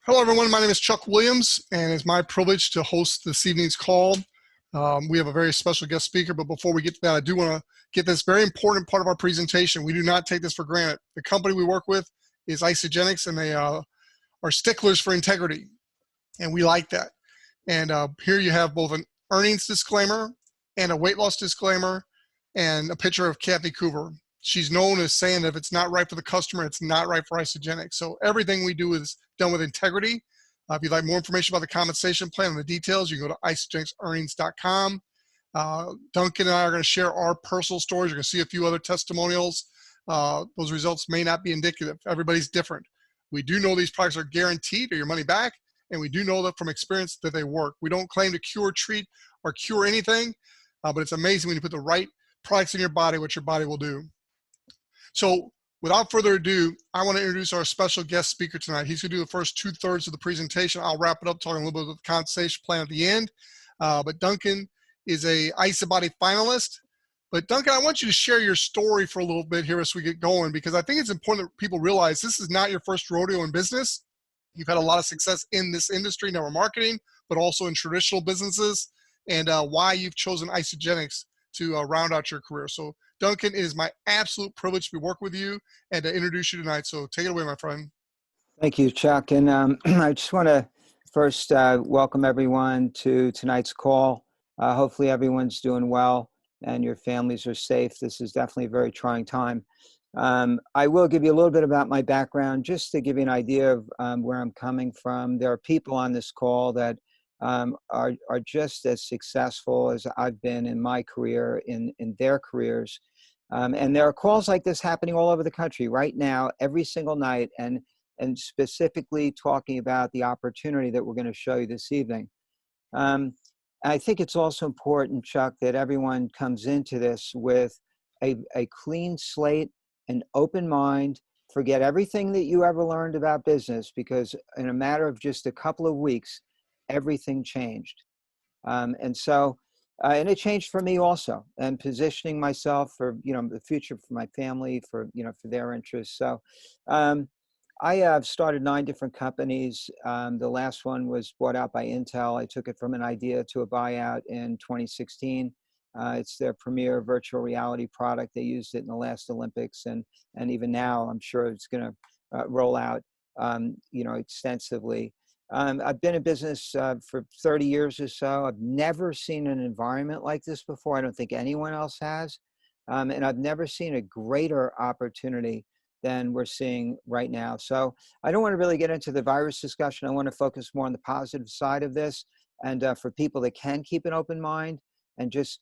Hello, everyone. My name is Chuck Williams, and it's my privilege to host this evening's call. We have a very special guest speaker, but before we get to that, I do want to get this very important part of our presentation. We do not take this for granted. The company we work with is Isagenix, and they are sticklers for integrity, and we like that. And here you have both an earnings disclaimer and a weight loss disclaimer and a picture of Kathy Coover. She's known as saying that if it's not right for the customer, it's not right for Isagenix. So everything we do is done with integrity. If you'd like more information about the compensation plan and the details, you can go to isagenixearnings.com. Duncan and I are going to share our personal stories. You're going to see a few other testimonials. Those results may not be indicative. Everybody's different. We do know these products are guaranteed or your money back, and we do know that from experience that they work. We don't claim to cure, treat, or cure anything, but it's amazing when you put the right products in your body, what your body will do. So without further ado, I want to introduce our special guest speaker tonight. He's going to do the first 2/3 of the presentation. I'll wrap it up talking a little bit about the compensation plan at the end. But Duncan is a IsaBody finalist. But Duncan, I want you to share your story for a little bit here as we get going, because I think it's important that people realize this is not your first rodeo in business. You've had a lot of success in this industry, network marketing, but also in traditional businesses, and why you've chosen Isagenix to round out your career. So Duncan, it is my absolute privilege to be working with you and to introduce you tonight. So take it away, my friend. Thank you, Chuck. And I just want to first welcome everyone to tonight's call. Hopefully everyone's doing well and your families are safe. This is definitely a very trying time. I will give you a little bit about my background just to give you an idea of where I'm coming from. There are people on this call that are just as successful as I've been in my career, in their careers. And there are calls like this happening all over the country right now, every single night, and specifically talking about the opportunity that we're going to show you this evening. I think it's also important, Chuck, that everyone comes into this with a clean slate, an open mind, forget everything that you ever learned about business, because in a matter of just a couple of weeks, everything changed. And it changed for me also, and positioning myself for, the future for my family, for their interests. So I have started 9 different companies. The last one was bought out by Intel. I took it from an idea to a buyout in 2016. It's their premier virtual reality product. They used it in the last Olympics, and even now I'm sure it's going to roll out, extensively. I've been in business for 30 years or so. I've never seen an environment like this before. I don't think anyone else has. And I've never seen a greater opportunity than we're seeing right now. So I don't want to really get into the virus discussion. I want to focus more on the positive side of this. And for people that can keep an open mind and just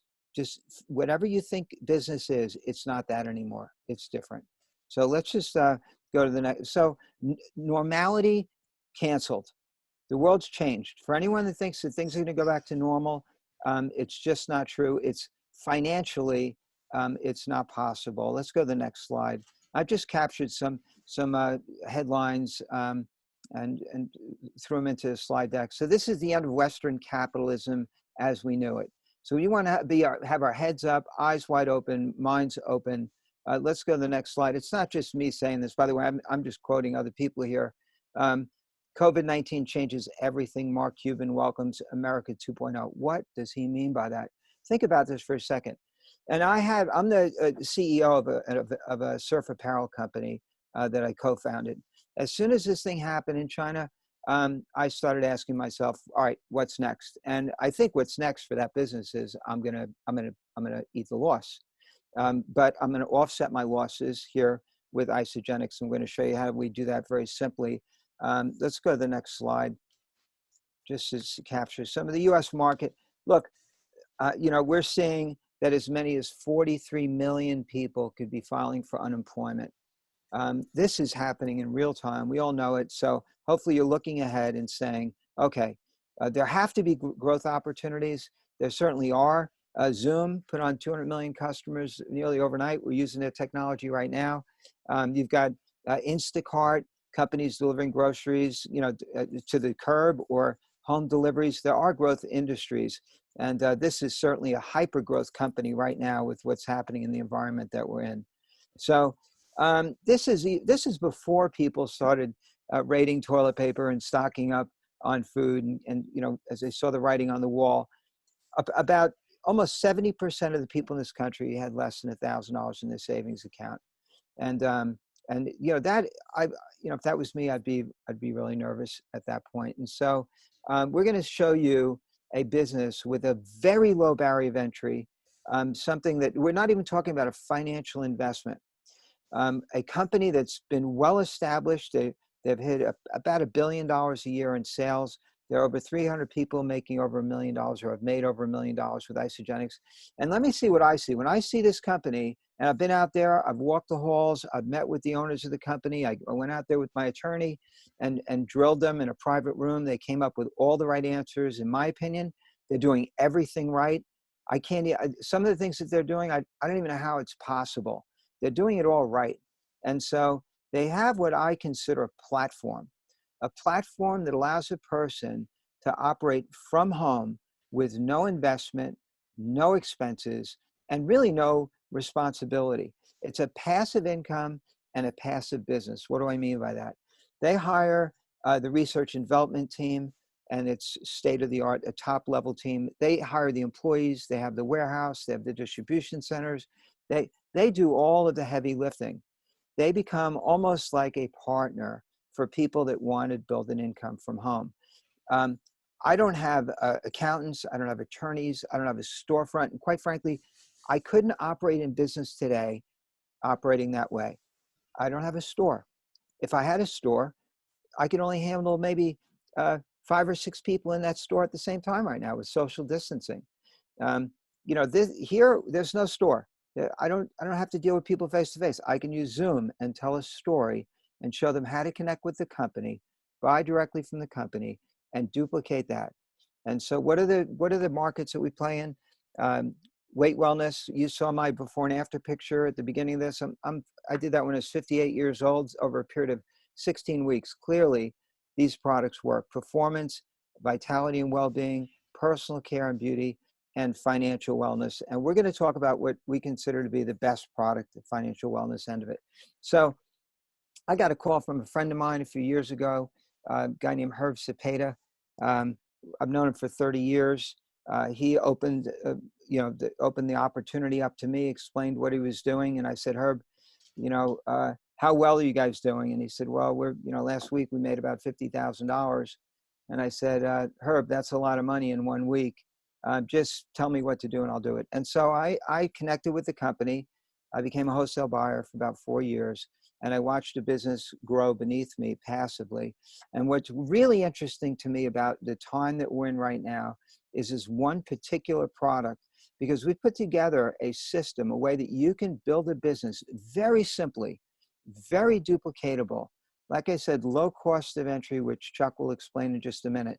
whatever you think business is, it's not that anymore. It's different. So let's just go to the next. So normality canceled. The world's changed. For anyone that thinks that things are going to go back to normal, it's just not true. It's financially, it's not possible. Let's go to the next slide. I've just captured some headlines and threw them into the slide deck. So this is the end of Western capitalism as we knew it. So we want to have our heads up, eyes wide open, minds open. Let's go to the next slide. It's not just me saying this. By the way, I'm just quoting other people here. COVID-19 changes everything. Mark Cuban welcomes America 2.0. What does he mean by that? Think about this for a second. And I'm the CEO of a surf apparel company that I co-founded. As soon as this thing happened in China, I started asking myself, all right, what's next? And I think what's next for that business is I'm gonna eat the loss. But I'm gonna offset my losses here with Isagenix. I'm gonna show you how we do that very simply. Let's go to the next slide, just to capture some of the U.S. market. Look, we're seeing that as many as 43 million people could be filing for unemployment. This is happening in real time. We all know it. So hopefully you're looking ahead and saying, okay, there have to be growth opportunities. There certainly are. Zoom put on 200 million customers nearly overnight. We're using their technology right now. You've got Instacart, companies delivering groceries, to the curb, or home deliveries. There are growth industries. And this is certainly a hyper growth company right now with what's happening in the environment that we're in. So this is before people started raiding toilet paper and stocking up on food. And as they saw the writing on the wall, about almost 70% of the people in this country had less than $1,000 in their savings account. And that if that was me, I'd be really nervous at that point. And so we're going to show you a business with a very low barrier of entry, something that we're not even talking about a financial investment. A company that's been well established. They've hit about $1 billion a year in sales. There are over 300 people making over $1 million or have made over $1 million with Isagenix. And let me see what I see. When I see this company, and I've been out there, I've walked the halls, I've met with the owners of the company. I went out there with my attorney and drilled them in a private room. They came up with all the right answers. In my opinion, they're doing everything right. Some of the things that they're doing, I don't even know how it's possible. They're doing it all right. And so they have what I consider a platform that allows a person to operate from home with no investment, no expenses, and really no responsibility. It's a passive income and a passive business. What do I mean by that? They hire the research and development team, and it's state-of-the-art, a top-level team. They hire the employees. They have the warehouse. They have the distribution centers. They do all of the heavy lifting. They become almost like a partner for people that want to build an income from home. I don't have accountants. I don't have attorneys. I don't have a storefront. And quite frankly, I couldn't operate in business today operating that way. I don't have a store. If I had a store, I could only handle maybe 5 or 6 people in that store at the same time right now with social distancing. There's no store. I don't have to deal with people face to face. I can use Zoom and tell a story and show them how to connect with the company, buy directly from the company, and duplicate that. And so what are the markets that we play in? Weight wellness. You saw my before and after picture at the beginning of this. I did that when I was 58 years old over a period of 16 weeks. Clearly, these products work. Performance, vitality and well-being, personal care and beauty, and financial wellness. And we're going to talk about what we consider to be the best product, the financial wellness end of it. So I got a call from a friend of mine a few years ago, a guy named Herb Cepeda. I've known him for 30 years. He opened the opportunity up to me, explained what he was doing. And I said, Herb, how well are you guys doing? And he said, well, last week we made about $50,000. And I said, Herb, that's a lot of money in 1 week. Just tell me what to do and I'll do it. And so I connected with the company. I became a wholesale buyer for about 4 years, and I watched the business grow beneath me passively. And what's really interesting to me about the time that we're in right now is this one particular product, because we put together a system, a way that you can build a business very simply, very duplicatable. Like I said, low cost of entry, which Chuck will explain in just a minute.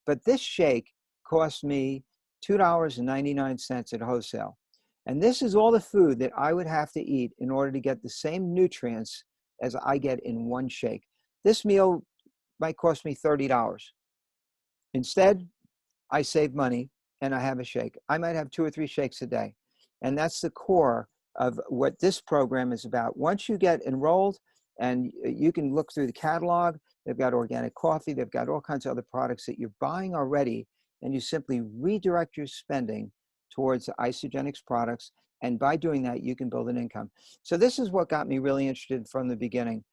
But this shake cost me $2.99 at wholesale. And this is all the food that I would have to eat in order to get the same nutrients as I get in one shake. This meal might cost me $30. Instead, I save money and I have a shake. I might have 2 or 3 shakes a day. And that's the core of what this program is about. Once you get enrolled, and you can look through the catalog, they've got organic coffee, they've got all kinds of other products that you're buying already, and you simply redirect your spending towards Isagenix products. And by doing that, you can build an income. So this is what got me really interested from the beginning.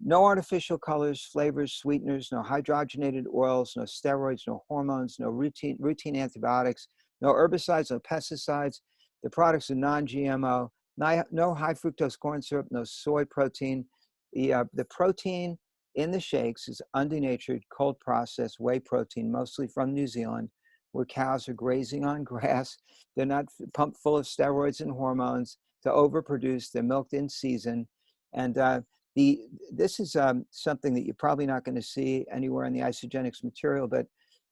No artificial colors, flavors, sweeteners, no hydrogenated oils, no steroids, no hormones, no routine antibiotics, no herbicides, no pesticides. The products are non-GMO, no high fructose corn syrup, no soy protein. The protein in the shakes is undenatured, cold processed whey protein, mostly from New Zealand, where cows are grazing on grass. They're not pumped full of steroids and hormones to overproduce. They're milked in season. And this is something that you're probably not going to see anywhere in the Isagenix material, but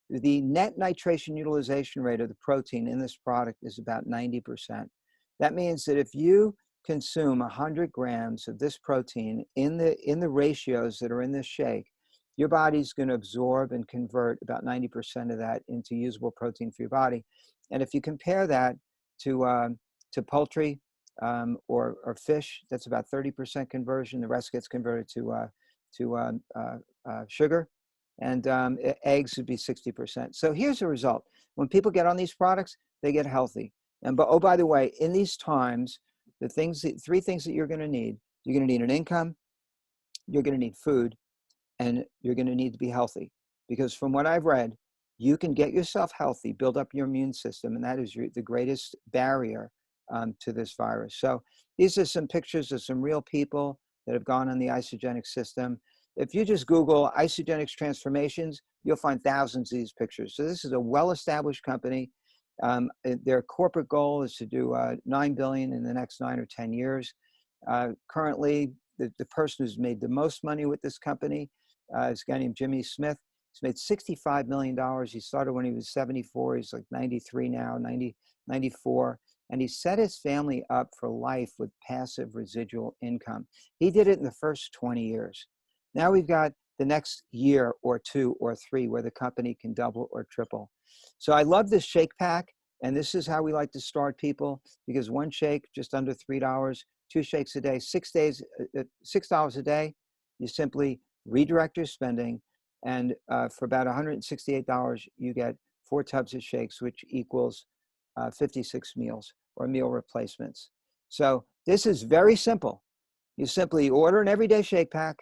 the net nitration utilization rate of the protein in this product is about 90%. That means that if you consume 100 grams of this protein in the ratios that are in this shake, your body's going to absorb and convert about 90% of that into usable protein for your body. And if you compare that to poultry or fish, that's about 30% conversion. The rest gets converted to sugar, and eggs would be 60%. So here's the result. When people get on these products, they get healthy. And oh, by the way, in these times, three things that you're going to need an income, you're going to need food, and you're going to need to be healthy. Because from what I've read, you can get yourself healthy, build up your immune system, and that is the greatest barrier to this virus. So these are some pictures of some real people that have gone on the Isagenix system. If you just Google Isagenix transformations, you'll find thousands of these pictures. So this is a well-established company. Their corporate goal is to do $9 billion in the next 9 or 10 years. Currently, the person who's made the most money with this company is a guy named Jimmy Smith. He's made $65 million. He started when he was 74. He's like 93 now, 94. And he set his family up for life with passive residual income. He did it in the first 20 years. Now we've got the next year or 2 or 3 where the company can double or triple. So I love this shake pack. And this is how we like to start people, because one shake, just under $3, 2 shakes a day, $6 a day. You simply redirect your spending. And for about $168, you get 4 tubs of shakes, which equals 56 meals or meal replacements. So this is very simple. You simply order an everyday shake pack,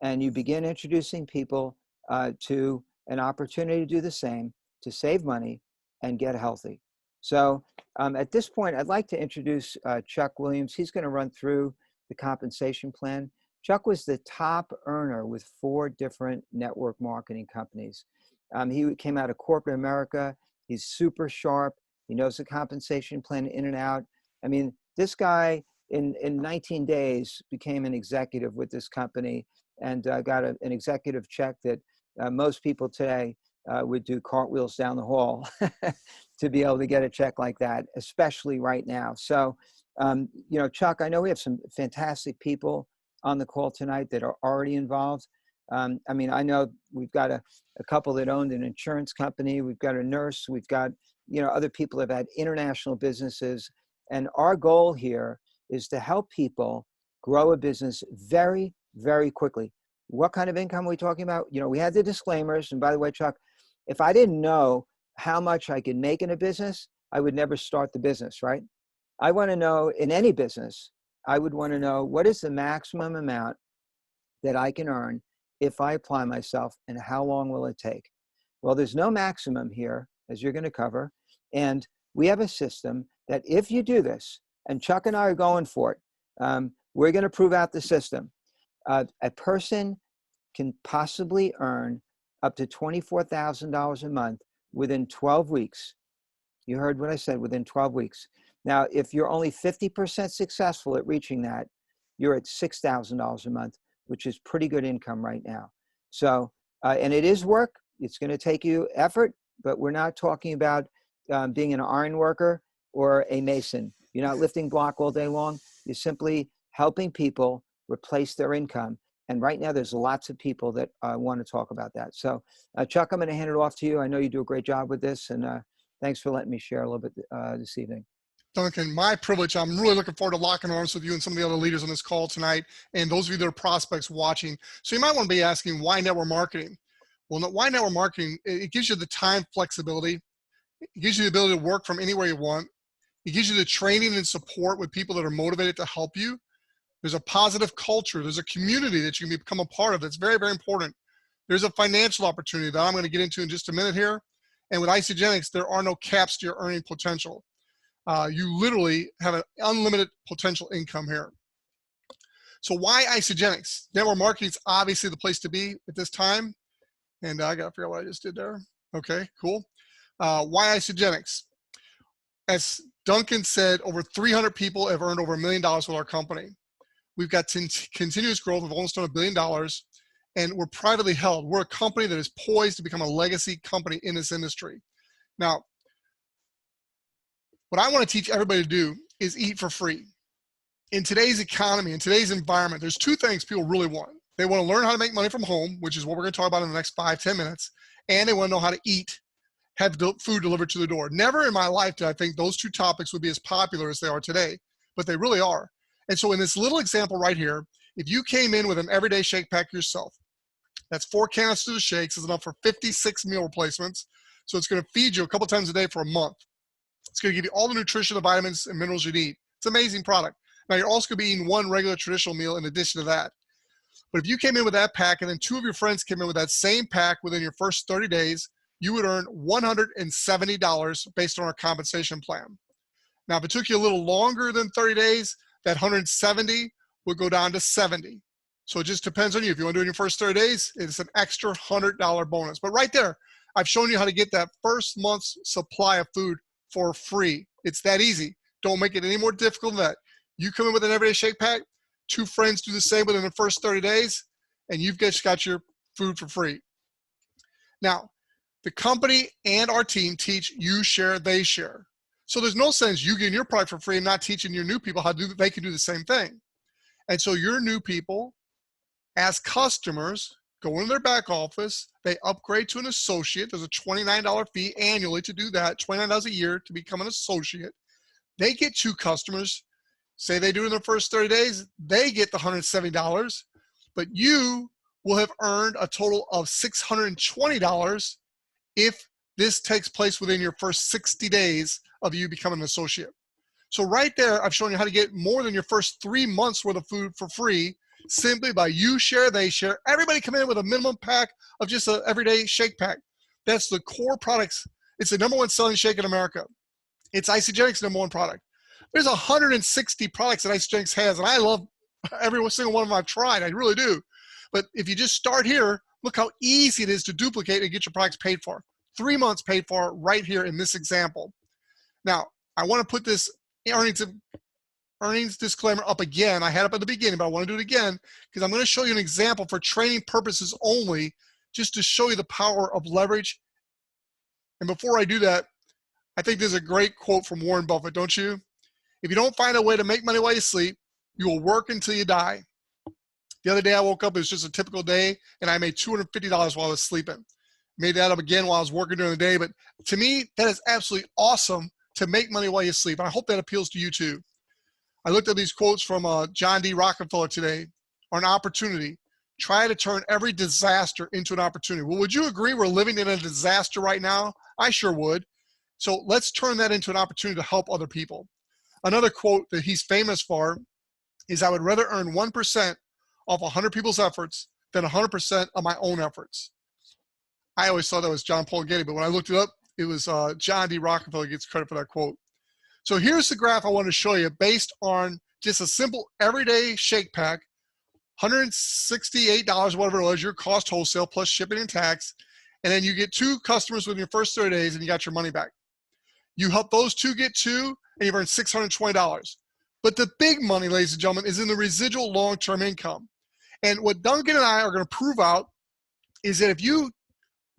and you begin introducing people to an opportunity to do the same, to save money and get healthy. So at this point, I'd like to introduce Chuck Williams. He's going to run through the compensation plan. Chuck was the top earner with 4 different network marketing companies. He came out of corporate America. He's super sharp. He knows the compensation plan in and out. I mean, this guy in 19 days became an executive with this company and got an executive check that most people today would do cartwheels down the hall to be able to get a check like that, especially right now. So, you know, Chuck, I know we have some fantastic people on the call tonight that are already involved. I mean, I know we've got a couple that owned an insurance company. We've got a nurse. We've got, you know, other people have had international businesses. And our goal here is to help people grow a business very, very quickly. What kind of income are we talking about? You know, we had the disclaimers. And by the way, Chuck, if I didn't know how much I could make in a business, I would never start the business, right? I want to know, in any business, I would want to know what is the maximum amount that I can earn if I apply myself, and how long will it take? Well, there's no maximum here, as you're going to cover. And we have a system that if you do this, and Chuck and I are going for it, we're going to prove out the system. A person can possibly earn up to $24,000 a month within 12 weeks. You heard what I said, within 12 weeks. Now, if you're only 50% successful at reaching that, you're at $6,000 a month, which is pretty good income right now. So, and it is work. It's going to take you effort, but we're not talking about being an iron worker or a mason. You're not lifting block all day long. You're simply helping people replace their income. And right now, there's lots of people that want to talk about that. So, Chuck, I'm going to hand it off to you. I know you do a great job with this, and thanks for letting me share a little bit this evening. Duncan, my privilege. I'm really looking forward to locking arms with you and some of the other leaders on this call tonight, and those of you that are prospects watching. So you might want to be asking, why network marketing? Well, why network marketing? It gives you the time flexibility. It gives you the ability to work from anywhere you want. It gives you the training and support with people that are motivated to help you. There's a positive culture. There's a community that you can become a part of. That's very, very important. There's a financial opportunity that I'm going to get into in just a minute here. And with Isagenix, there are no caps to your earning potential. You literally have an unlimited potential income here. So why Isagenix? Network marketing is obviously the place to be at this time. And I got to figure out what I just did there. Okay, cool. Why Isagenix? As Duncan said, over 300 people have earned over $1 million with our company. We've got continuous growth of almost $1 billion, and we're privately held. We're a company that is poised to become a legacy company in this industry. Now, what I want to teach everybody to do is eat for free. In today's economy, in today's environment, there's 2 things people really want. They want to learn how to make money from home, which is what we're going to talk about in the next 5-10 minutes, and they want to know how to eat, have food delivered to the door. Never in my life did I think those 2 topics would be as popular as they are today, but they really are. And so in this little example right here, If you came in with an everyday shake pack yourself, that's 4 canisters of shakes, is enough for 56 meal replacements. So it's going to feed you a couple times a day for a month. It's going to give you all the nutrition, the vitamins, and minerals you need. It's an amazing product. Now, you're also going to be eating 1 regular traditional meal in addition to that. But if you came in with that pack and then 2 of your friends came in with that same pack within your first 30 days, you would earn $170 based on our compensation plan. Now, if it took you a little longer than 30 days, that 170 would go down to 70. So it just depends on you. If you want to do it in your first 30 days, it's an extra $100 bonus. But right there, I've shown you how to get that first month's supply of food for free. It's that easy. Don't make it any more difficult than that. You come in with an everyday shake pack, 2 friends do the same within the first 30 days, and you've just got your food for free. Now, the company and our team teach you share, they share. So there's no sense you getting your product for free and not teaching your new people how to they can do the same thing. And so your new people, as customers, go into their back office, they upgrade to an associate. There's a $29 fee annually to do that, $29 a year to become an associate. They get 2 customers. Say they do it in their first 30 days, they get the $170, but you will have earned a total of $620 if this takes place within your first 60 days of you becoming an associate. So right there, I've shown you how to get more than your first 3 months worth of food for free simply by you share, they share. Everybody come in with a minimum pack of just an everyday shake pack. That's the core products. It's the #1 selling shake in America. It's Isagenix #1 product. There's 160 products that Isagenix has, and I love every single one of them I've tried. I really do. But if you just start here, look how easy it is to duplicate and get your products paid for. 3 months paid for right here in this example. Now, I want to put this earnings disclaimer up again. I had it up at the beginning, but I want to do it again because I'm going to show you an example for training purposes only, just to show you the power of leverage. And before I do that, I think there's a great quote from Warren Buffett, don't you? If you don't find a way to make money while you sleep, you will work until you die. The other day I woke up, it was just a typical day, and I made $250 while I was sleeping. Made that up again while I was working during the day, but to me, that is absolutely awesome to make money while you sleep. And I hope that appeals to you too. I looked at these quotes from John D Rockefeller today on opportunity. Try to turn every disaster into an opportunity. Well, would you agree we're living in a disaster right now? I sure would. So let's turn that into an opportunity to help other people. Another quote that he's famous for is, I would rather earn 1% off 100 people's efforts than 100% of my own efforts. I always thought that was John Paul Getty, but when I looked it up, it was John D Rockefeller gets credit for that quote. So here's the graph I want to show you based on just a simple everyday shake pack, $168, whatever it was, your cost wholesale plus shipping and tax, and then you get 2 customers within your first 30 days and you got your money back. You help those 2 get 2 and you've earned $620. But the big money, ladies and gentlemen, is in the residual long-term income. And what Duncan and I are going to prove out is that if you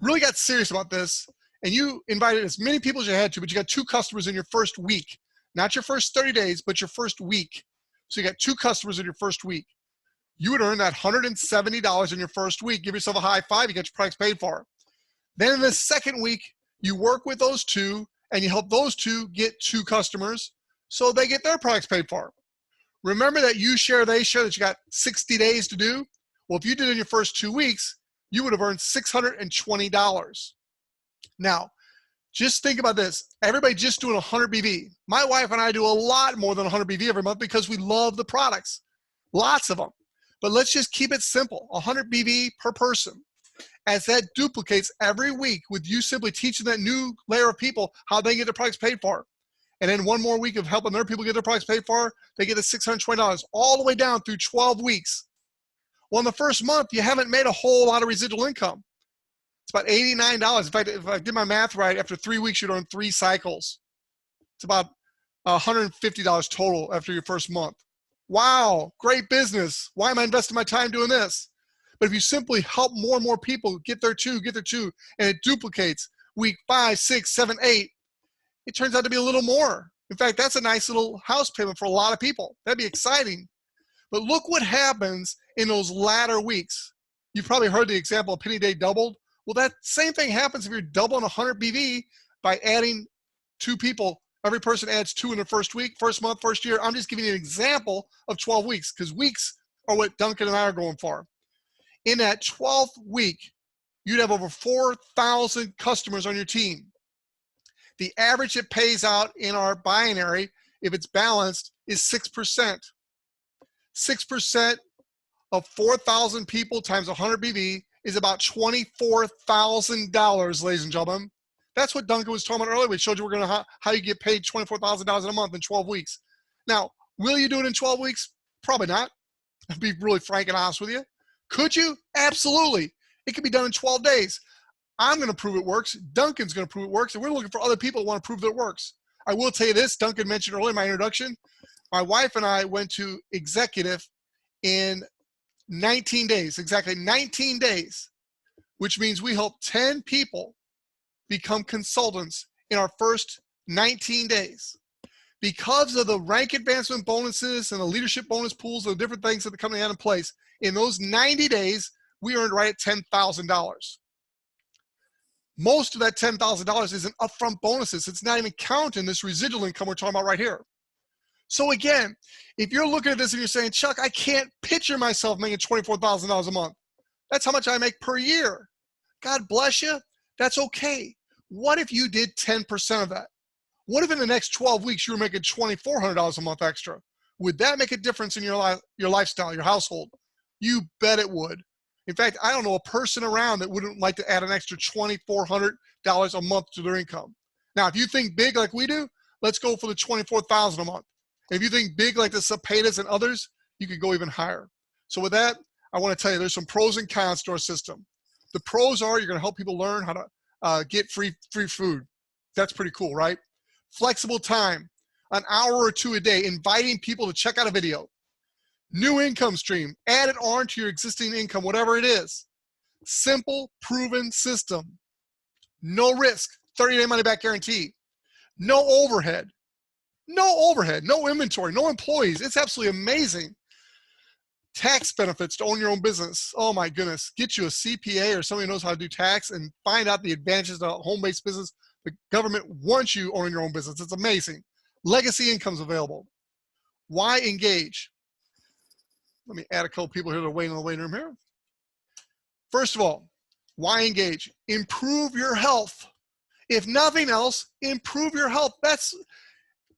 really got serious about this and you invited as many people as you had to, but you got 2 customers in your first week, not your first 30 days, but your first week. So you got 2 customers in your first week. You would earn that $170 in your first week. Give yourself a high five, you get your products paid for. Then in the second week, you work with those 2 and you help those 2 get 2 customers so they get their products paid for. Remember that you share, they share, that you got 60 days to do? Well, if you did it in your first 2 weeks, you would have earned $620. Now, just think about this. Everybody just doing 100 BV. My wife and I do a lot more than 100 BV every month because we love the products. Lots of them. But let's just keep it simple. 100 BV per person. As that duplicates every week with you simply teaching that new layer of people how they get their products paid for. And then 1 more week of helping their people get their products paid for, they get the $620 all the way down through 12 weeks. Well, in the first month, you haven't made a whole lot of residual income. It's about $89. In fact, if I did my math right, after 3 weeks, you'd earn 3 cycles. It's about $150 total after your first month. Wow, great business. Why am I investing my time doing this? But if you simply help more and more people get their 2, and it duplicates week 5, 6, 7, 8, it turns out to be a little more. In fact, that's a nice little house payment for a lot of people. That'd be exciting. But look what happens in those latter weeks. You've probably heard the example of penny day doubled. Well, that same thing happens if you're doubling 100 BV by adding 2 people. Every person adds 2 in their first week, first month, first year. I'm just giving you an example of 12 weeks because weeks or what Duncan and I are going for. In that 12th week, you'd have over 4,000 customers on your team. The average it pays out in our binary, if it's balanced, is 6%. 6% of 4,000 people times 100 BV is about $24,000, ladies and gentlemen. That's what Duncan was talking about earlier. We showed you how you get paid $24,000 in a month in 12 weeks. Now, will you do it in 12 weeks? Probably not. I'll be really frank and honest with you. Could you? Absolutely. It could be done in 12 days. I'm going to prove it works. Duncan's going to prove it works. And we're looking for other people who want to prove that it works. I will tell you this. Duncan mentioned earlier in my introduction. My wife and I went to executive in 19 days, exactly 19 days, which means we helped 10 people become consultants in our first 19 days. Because of the rank advancement bonuses and the leadership bonus pools and the different things that the company had in place, in those 90 days, we earned right at $10,000. Most of that $10,000 is in upfront bonuses. It's not even counting this residual income we're talking about right here. So again, if you're looking at this and you're saying, Chuck, I can't picture myself making $24,000 a month. That's how much I make per year. God bless you. That's okay. What if you did 10% of that? What if in the next 12 weeks you were making $2,400 a month extra? Would that make a difference in your lifestyle, your household? You bet it would. In fact, I don't know a person around that wouldn't like to add an extra $2,400 a month to their income. Now, if you think big like we do, let's go for the $24,000 a month. If you think big like the Cepedas and others, you could go even higher. So with that, I want to tell you there's some pros and cons to our system. The pros are you're going to help people learn how to get free food. That's pretty cool, right? Flexible time, an hour or two a day, inviting people to check out a video. New income stream, add it on to your existing income, whatever it is. Simple, proven system. No risk, 30-day money-back guarantee. No overhead. No overhead, no inventory, no employees. It's absolutely amazing. Tax benefits to own your own business. Oh my goodness. Get you a CPA or somebody who knows how to do tax and find out the advantages of a home-based business. The government wants you owning your own business. It's amazing. Legacy income's available. Why engage? Let me add a couple people here that are waiting in the waiting room here. First of all, why engage? Improve your health. If nothing else, improve your health.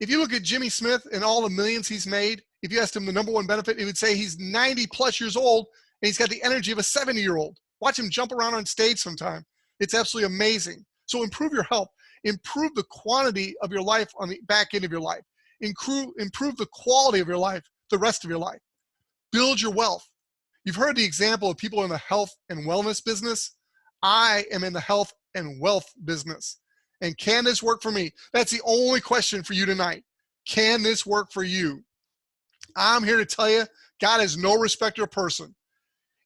If you look at Jimmy Smith and all the millions he's made, if you asked him the #1 benefit, he would say he's 90+ years old and he's got the energy of a 70-year-old. Watch him jump around on stage sometime. It's absolutely amazing. So improve your health. Improve the quantity of your life on the back end of your life. Improve the quality of your life, the rest of your life. Build your wealth. You've heard the example of people in the health and wellness business. I am in the health and wealth business. And can this work for me? That's the only question for you tonight. Can this work for you? I'm here to tell you, God is no respecter of person.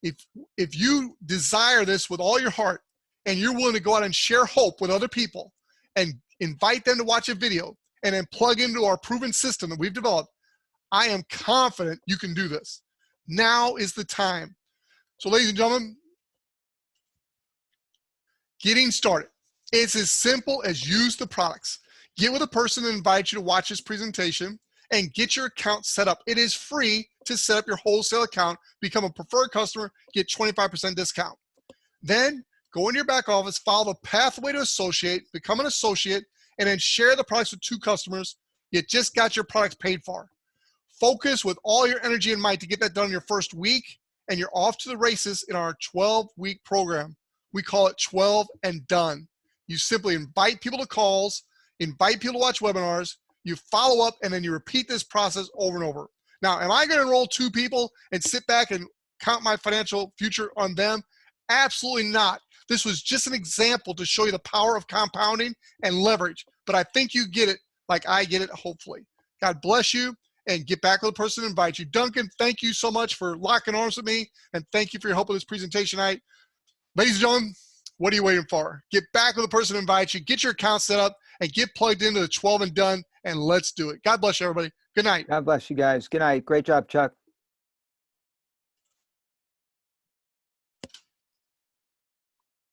If you desire this with all your heart and you're willing to go out and share hope with other people and invite them to watch a video and then plug into our proven system that we've developed, I am confident you can do this. Now is the time. So ladies and gentlemen, getting started. It's as simple as use the products. Get with a person and invite you to watch this presentation and get your account set up. It is free to set up your wholesale account, become a preferred customer, get 25% discount. Then go into your back office, follow the pathway to associate, become an associate, and then share the products with 2 customers. You just got your products paid for. Focus with all your energy and might to get that done in your first week, and you're off to the races in our 12-week program. We call it 12 and done. You simply invite people to calls, invite people to watch webinars, you follow up, and then you repeat this process over and over. Now, am I going to enroll 2 people and sit back and count my financial future on them? Absolutely not. This was just an example to show you the power of compounding and leverage, but I think you get it like I get it, hopefully. God bless you, and get back with the person to invite you. Duncan, thank you so much for locking arms with me, and thank you for your help with this presentation tonight. Ladies and gentlemen, what are you waiting for? Get back with the person to invite you, get your account set up, and get plugged into the 12 and done, and let's do it. God bless you, everybody. Good night. God bless you guys. Good night. Great job, Chuck.